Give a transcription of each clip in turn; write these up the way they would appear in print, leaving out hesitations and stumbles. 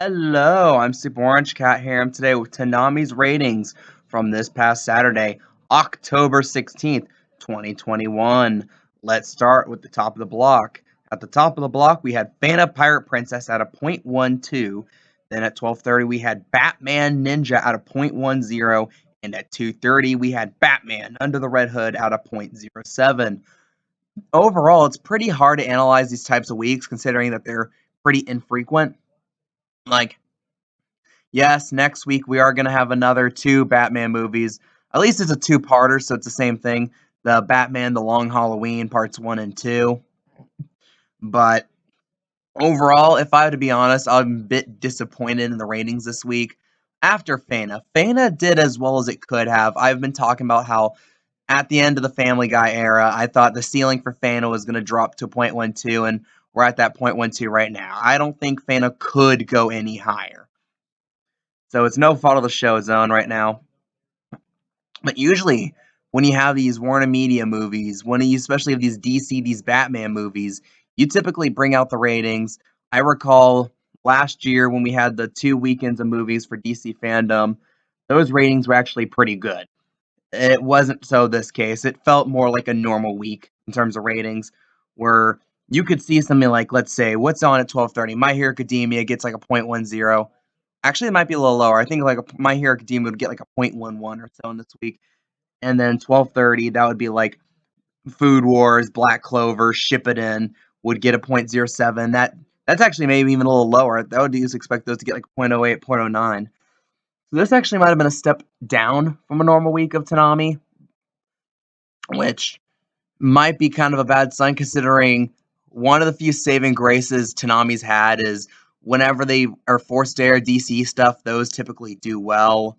Hello, I'm Super Orange Cat here. I'm today with Toonami's ratings from this past Saturday, October 16th, 2021. Let's start with the top of the block. At the top of the block, we had Fena Pirate Princess at a .12. Then at 12:30, we had Batman Ninja at a .10. And at 2:30, we had Batman Under the Red Hood at a .07. Overall, it's pretty hard to analyze these types of weeks considering that they're pretty infrequent. Like, yes, next week we are going to have another two Batman movies. At least it's a two-parter, so it's the same thing. The Batman, The Long Halloween, parts 1 and 2. But overall, if I had to be honest, I'm a bit disappointed in the ratings this week. After Fena. Fena did as well as it could have. I've been talking about how at the end of the Family Guy era, I thought the ceiling for Fana was going to drop to .12, and we're at that .12 right now. I don't think Fana could go any higher. So it's no fault of the show zone right now. But usually, when you have these Warner Media movies, when you especially have these DC, these Batman movies, you typically bring out the ratings. I recall last year when we had the 2 weekends of movies for DC fandom, those ratings were actually pretty good. It wasn't so this case. It felt more like a normal week in terms of ratings, where you could see something like, let's say, what's on at 12:30? My Hero Academia gets like a .10. Actually, it might be a little lower. I think like My Hero Academia would get like a .11 or so in this week. And then 12:30, that would be like Food Wars, Black Clover, Ship It In would get a .07. That's actually maybe even a little lower. That would just expect those to get like .08, .09. So this actually might have been a step down from a normal week of Toonami, which might be kind of a bad sign considering one of the few saving graces Toonami's had is whenever they are forced to air DC stuff, those typically do well.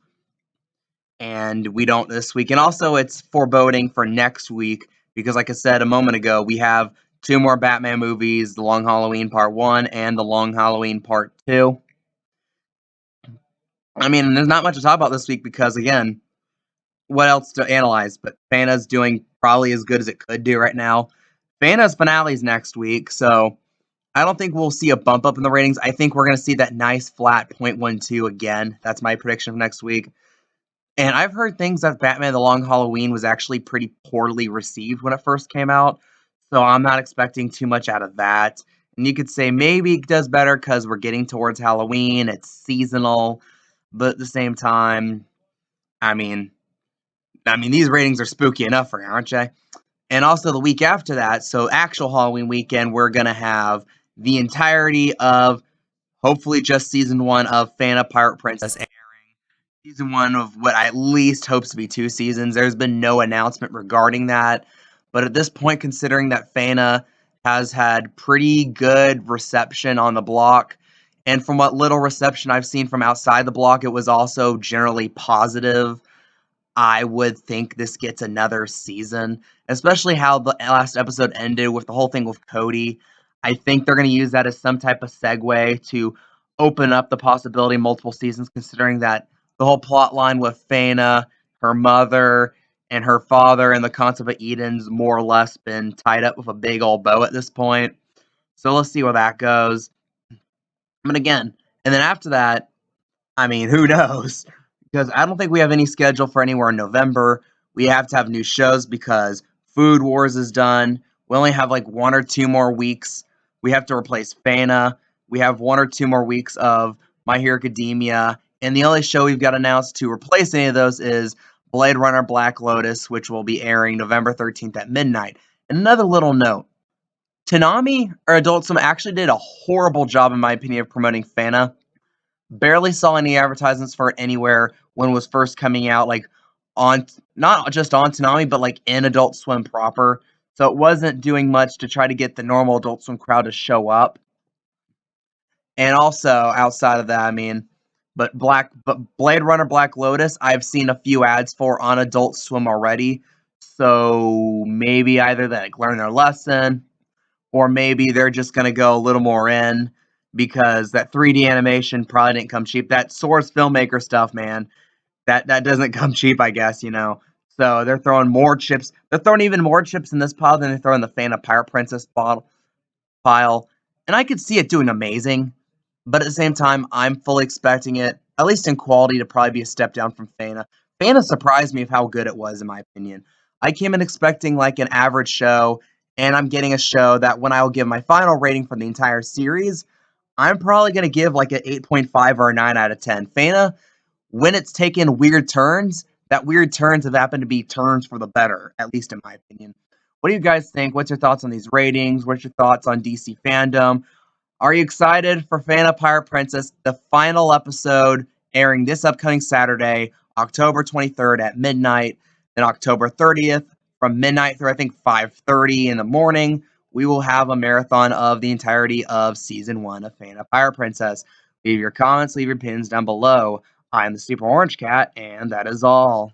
And we don't this week. And also, it's foreboding for next week because, like I said a moment ago, we have two more Batman movies: The Long Halloween Part 1 and The Long Halloween Part 2. I mean, there's not much to talk about this week because, again, what else to analyze? But Fana's doing probably as good as it could do right now. Fana's finale's next week, so I don't think we'll see a bump up in the ratings. I think we're going to see that nice flat .12 again. That's my prediction for next week. And I've heard things that Batman The Long Halloween was actually pretty poorly received when it first came out, so I'm not expecting too much out of that. And you could say maybe it does better because we're getting towards Halloween, it's seasonal, but at the same time, I mean, these ratings are spooky enough for you, aren't they? And also the week after that, so actual Halloween weekend, we're going to have the entirety of hopefully just season 1 of Fana Pirate Princess airing. Season 1 of what I at least hopes to be 2 seasons. There's been no announcement regarding that. But at this point, considering that Fana has had pretty good reception on the block, and from what little reception I've seen from outside the block, it was also generally positive. I would think this gets another season, especially how the last episode ended with the whole thing with Cody. I think they're going to use that as some type of segue to open up the possibility of multiple seasons, considering that the whole plot line with Fana, her mother, and her father and the concept of Eden's more or less been tied up with a big old bow at this point. So let's see where that goes. But again, and then after that, I mean, who knows? Because I don't think we have any schedule for anywhere in November. We have to have new shows because Food Wars is done. We only have like 1 or 2 more weeks. We have to replace Fana. We have 1 or 2 more weeks of My Hero Academia. And the only show we've got announced to replace any of those is Blade Runner Black Lotus, which will be airing November 13th at midnight. And another little note. Toonami, or Adult Swim, actually did a horrible job, in my opinion, of promoting Fana. Barely saw any advertisements for it anywhere when it was first coming out, like on not just on Toonami, but like in Adult Swim proper. So it wasn't doing much to try to get the normal Adult Swim crowd to show up. And also outside of that, I mean, but Blade Runner Black Lotus, I've seen a few ads for on Adult Swim already. So maybe either they like learn their lesson, or maybe they're just gonna go a little more in because that 3D animation probably didn't come cheap. That Source filmmaker stuff, man, that doesn't come cheap, I guess, you know. So they're throwing more chips. They're throwing even more chips in this pile than they throw in the Fana Pirate Princess pile. And I could see it doing amazing. But at the same time, I'm fully expecting it, at least in quality, to probably be a step down from Fena. Fena surprised me of how good it was, in my opinion. I came in expecting like an average show, and I'm getting a show that when I will give my final rating for the entire series, I'm probably going to give like an 8.5 or a 9 out of 10. Fena, when it's taken weird turns, that weird turns have happened to be turns for the better, at least in my opinion. What do you guys think? What's your thoughts on these ratings? What's your thoughts on DC fandom? Are you excited for Fena Pirate Princess, the final episode airing this upcoming Saturday, October 23rd at midnight, then October 30th from midnight through I think 5:30 in the morning? We will have a marathon of the entirety of season 1 of Fena Pirate Princess. Leave your comments, leave your opinions down below. I'm the Super Orange Cat, and that is all.